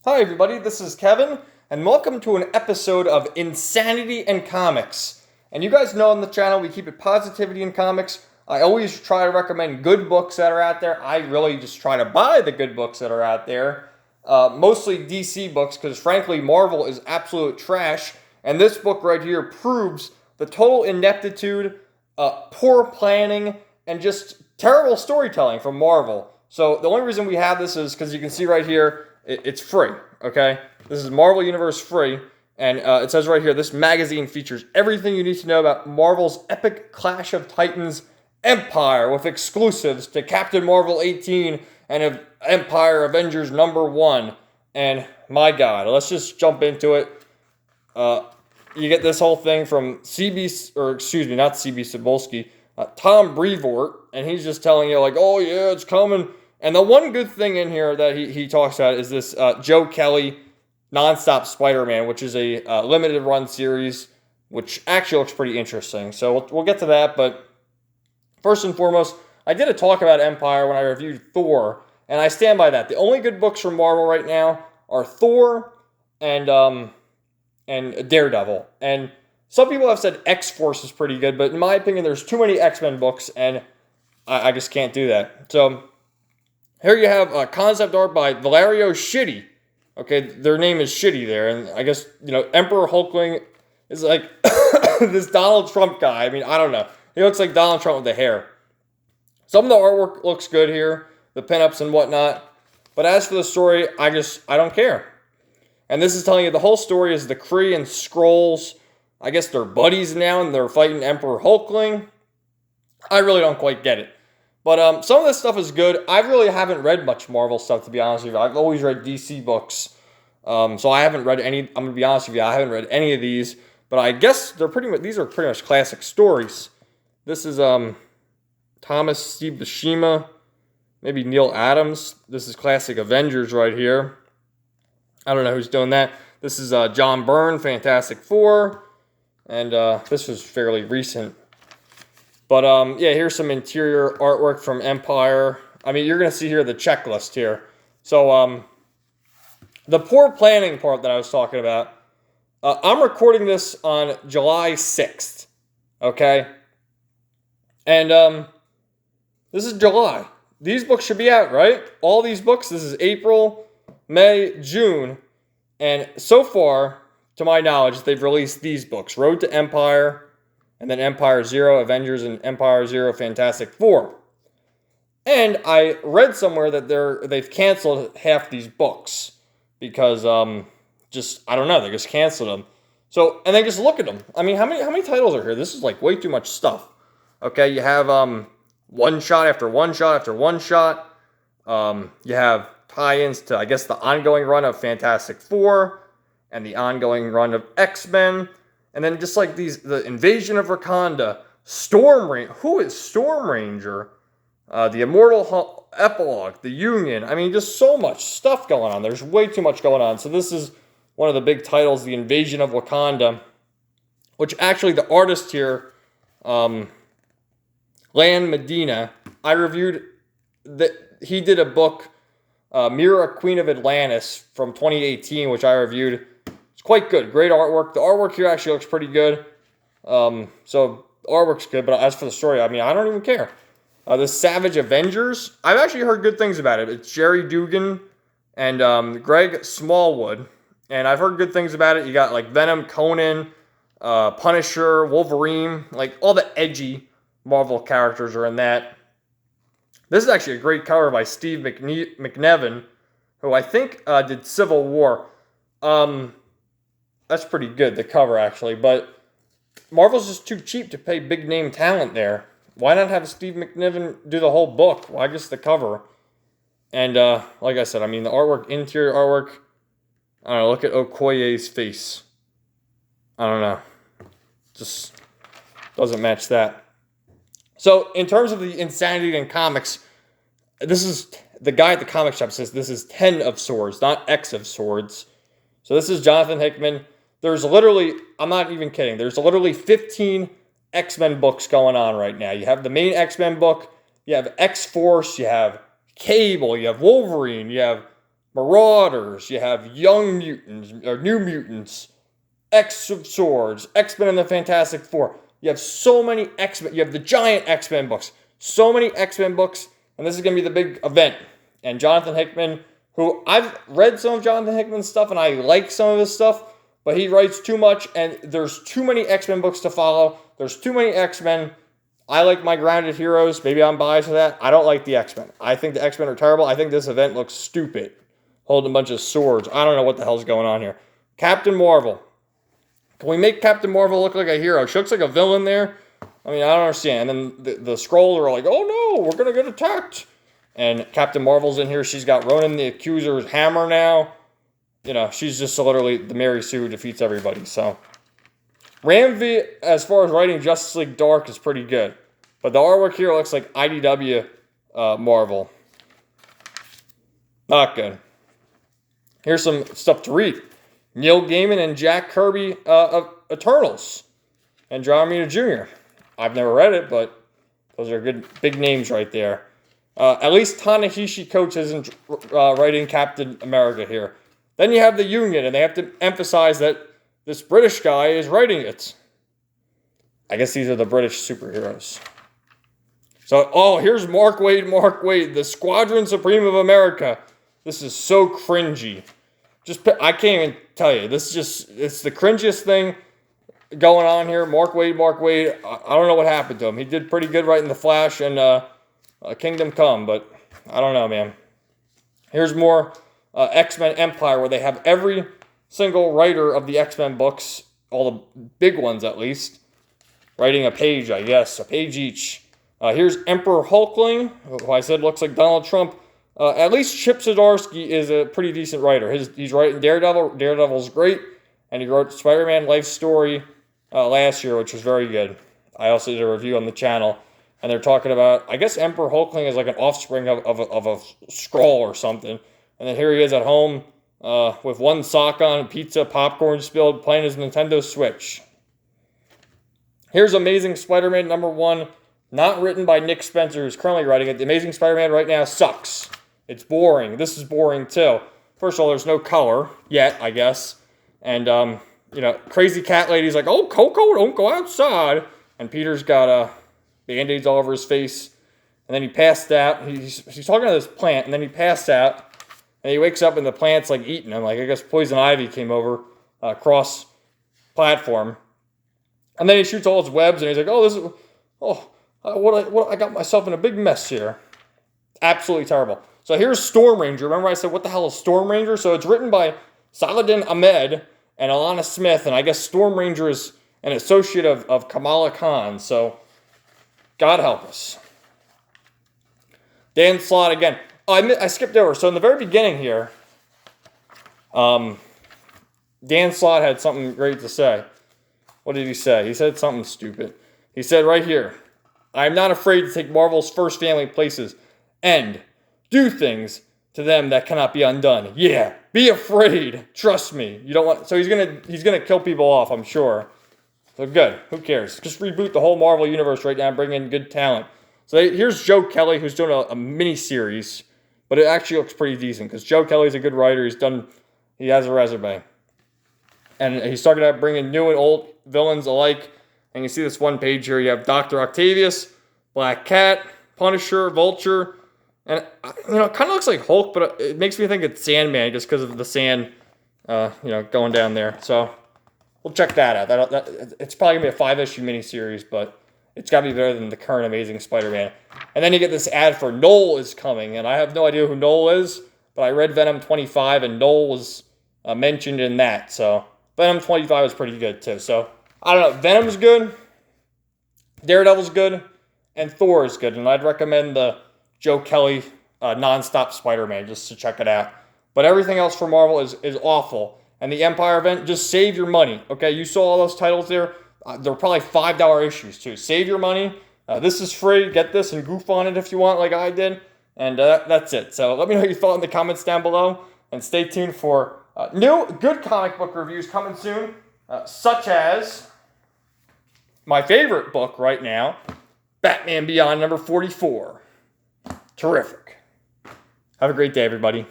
Hi everybody, this is Kevin, and welcome to an episode of Insanity in Comics. And you guys know on the channel we keep it positivity in comics. I always try to recommend good books that are out there. I really just try to buy the good books that are out there. Mostly DC books, because frankly Marvel is absolute trash. And this book right here proves the total ineptitude, poor planning, and just terrible storytelling from Marvel. So the only reason we have this is because you can see right here, it's free, okay? This is Marvel Universe free, and it says right here, this magazine features everything you need to know about Marvel's epic Clash of Titans Empyre, with exclusives to Captain Marvel 18 and Empyre Avengers #1. And my God, let's just jump into it. You get this whole thing from not CB Cebulski, Tom Brevoort, and he's just telling you like, oh yeah, it's coming. And the one good thing in here that he talks about is this Joe Kelly Nonstop Spider-Man, which is a limited run series, which actually looks pretty interesting. So we'll get to that, but first and foremost, I did a talk about Empyre when I reviewed Thor, and I stand by that. The only good books from Marvel right now are Thor and Daredevil. And some people have said X-Force is pretty good, but in my opinion, there's too many X-Men books, and I just can't do that. So here you have concept art by Valerio Shitty. Okay, their name is Shitty there, and I guess, Emperor Hulkling is like this Donald Trump guy. I mean, I don't know. He looks like Donald Trump with the hair. Some of the artwork looks good here, the pinups and whatnot. But as for the story, I don't care. And this is telling you the whole story is the Kree and Skrulls. I guess they're buddies now, and they're fighting Emperor Hulkling. I really don't quite get it. But some of this stuff is good. I really haven't read much Marvel stuff, to be honest with you. I've always read DC books. So I haven't read any. I'm going to be honest with you. I haven't read any of these. But I guess these are pretty much classic stories. This is Thomas Steve Buscema, maybe Neil Adams. This is classic Avengers right here. I don't know who's doing that. This is John Byrne, Fantastic Four. And this was fairly recent. But, yeah, here's some interior artwork from Empyre. I mean, you're going to see here the checklist here. So, the poor planning part that I was talking about, I'm recording this on July 6th, okay? And, this is July. These books should be out, right? All these books, this is April, May, June. And so far, to my knowledge, they've released these books, Road to Empyre, and then Empyre Zero, Avengers, and Empyre Zero, Fantastic Four. And I read somewhere that they've canceled half these books because I don't know, they just canceled them. So, and they just look at them. I mean, how many titles are here? This is like way too much stuff. Okay, you have one shot after one shot after one shot. You have tie-ins to, I guess, the ongoing run of Fantastic Four and the ongoing run of X-Men. And then just like the Invasion of Wakanda, who is Storm Ranger? The Immortal Epilogue, the Union. I mean, just so much stuff going on. There's way too much going on. So this is one of the big titles, the Invasion of Wakanda, which actually the artist here, Lan Medina, I reviewed that he did a book, Mira, Queen of Atlantis, from 2018, which I reviewed. Quite good. Great artwork. The artwork here actually looks pretty good. So the artwork's good, but as for the story, I mean, I don't even care. The Savage Avengers, I've actually heard good things about it. It's Jerry Dugan and Greg Smallwood, and I've heard good things about it. You got like Venom, Conan, Punisher, Wolverine, like all the edgy Marvel characters are in that. This is actually a great cover by Steve McNevin, who I think did Civil War. That's pretty good, the cover, actually. But Marvel's just too cheap to pay big-name talent there. Why not have Steve McNiven do the whole book? Why just the cover? And, like I said, I mean, the artwork, interior artwork, I don't know, look at Okoye's face. I don't know. Just doesn't match that. So, in terms of the insanity in comics, this is, the guy at the comic shop says this is 10 of Swords, not X of Swords. So this is Jonathan Hickman. There's literally, I'm not even kidding, there's literally 15 X-Men books going on right now. You have the main X-Men book, you have X-Force, you have Cable, you have Wolverine, you have Marauders, you have Young Mutants, or New Mutants, X of Swords, X-Men and the Fantastic Four. You have so many X-Men. You have the giant X-Men books. So many X-Men books, and this is going to be the big event. And Jonathan Hickman, who I've read some of Jonathan Hickman's stuff, and I like some of his stuff, but he writes too much, and there's too many X-Men books to follow. There's too many X-Men. I like my grounded heroes. Maybe I'm biased to that. I don't like the X-Men. I think the X-Men are terrible. I think this event looks stupid. Holding a bunch of swords. I don't know what the hell's going on here. Captain Marvel. Can we make Captain Marvel look like a hero? She looks like a villain there. I mean, I don't understand. And then the Skrulls are like, oh no, we're going to get attacked. And Captain Marvel's in here. She's got Ronan the Accuser's hammer now. You know, she's just literally the Mary Sue who defeats everybody. So, Ramvi, as far as writing Justice League Dark, is pretty good. But the artwork here looks like IDW Marvel. Not good. Here's some stuff to read. Neil Gaiman and Jack Kirby of Eternals. And John Romita Jr. I've never read it, but those are good big names right there. At least Ta-Nehisi Coates isn't writing Captain America here. Then you have the Union, and they have to emphasize that this British guy is writing it. I guess these are the British superheroes. So, oh, here's Mark Waid, the Squadron Supreme of America. This is so cringy. I can't even tell you. It's the cringiest thing going on here. Mark Waid. I don't know what happened to him. He did pretty good writing The Flash and Kingdom Come, but I don't know, man. Here's more X-Men Empyre, where they have every single writer of the X-Men books, all the big ones at least, writing a page, I guess, a page each. Here's Emperor Hulkling, who I said looks like Donald Trump. At least Chip Zdarsky is a pretty decent writer. He's writing Daredevil. Daredevil's great, and he wrote Spider-Man Life Story last year, which was very good. I also did a review on the channel, and they're talking about, I guess Emperor Hulkling is like an offspring of a Skrull or something. And then here he is at home with one sock on, pizza, popcorn spilled, playing his Nintendo Switch. Here's Amazing Spider-Man #1, not written by Nick Spencer, who's currently writing it. The Amazing Spider-Man right now sucks. It's boring. This is boring too. First of all, there's no color yet, I guess. And, crazy cat lady's like, oh, Coco, don't go outside. And Peter's got Band-Aids all over his face. And then he passed out. He's talking to this plant, and then he passed out. And he wakes up, and the plant's, like, eating him. Like, I guess Poison Ivy came over across platform. And then he shoots all his webs, and he's like, I got myself in a big mess here. Absolutely terrible. So here's Storm Ranger. Remember I said, what the hell is Storm Ranger? So it's written by Saladin Ahmed and Alanna Smith, and I guess Storm Ranger is an associate of Kamala Khan. So God help us. Dan Slott again. Oh, I skipped over. So in the very beginning here, Dan Slott had something great to say. What did he say? He said something stupid. He said right here, I am not afraid to take Marvel's first family places and do things to them that cannot be undone. Yeah, be afraid. Trust me. You don't want. So he's gonna kill people off, I'm sure. So good. Who cares? Just reboot the whole Marvel universe right now and bring in good talent. So here's Joe Kelly, who's doing a mini series, but it actually looks pretty decent because Joe Kelly's a good writer. He has a resume, and he's talking about bringing new and old villains alike. And you see this one page here. You have Dr. Octavius, Black Cat, Punisher, Vulture, and it kind of looks like Hulk, but it makes me think it's Sandman just because of the sand, going down there. So we'll check that out. It's probably gonna be a 5-issue miniseries, but it's got to be better than the current Amazing Spider-Man. And then you get this ad for Knoll is coming, and I have no idea who Knoll is, but I read Venom 25, and Knoll was mentioned in that. So Venom 25 is pretty good too. So I don't know. Venom's good, Daredevil's good, and Thor is good. And I'd recommend the Joe Kelly nonstop Spider-Man just to check it out. But everything else for Marvel is awful. And the Empyre event, just save your money. Okay, you saw all those titles there. They're probably $5 issues too. Save your money. This is free. Get this and goof on it if you want, like I did. And that's it. So let me know what you thought in the comments down below. And stay tuned for new good comic book reviews coming soon, such as my favorite book right now, Batman Beyond #44. Terrific. Have a great day, everybody.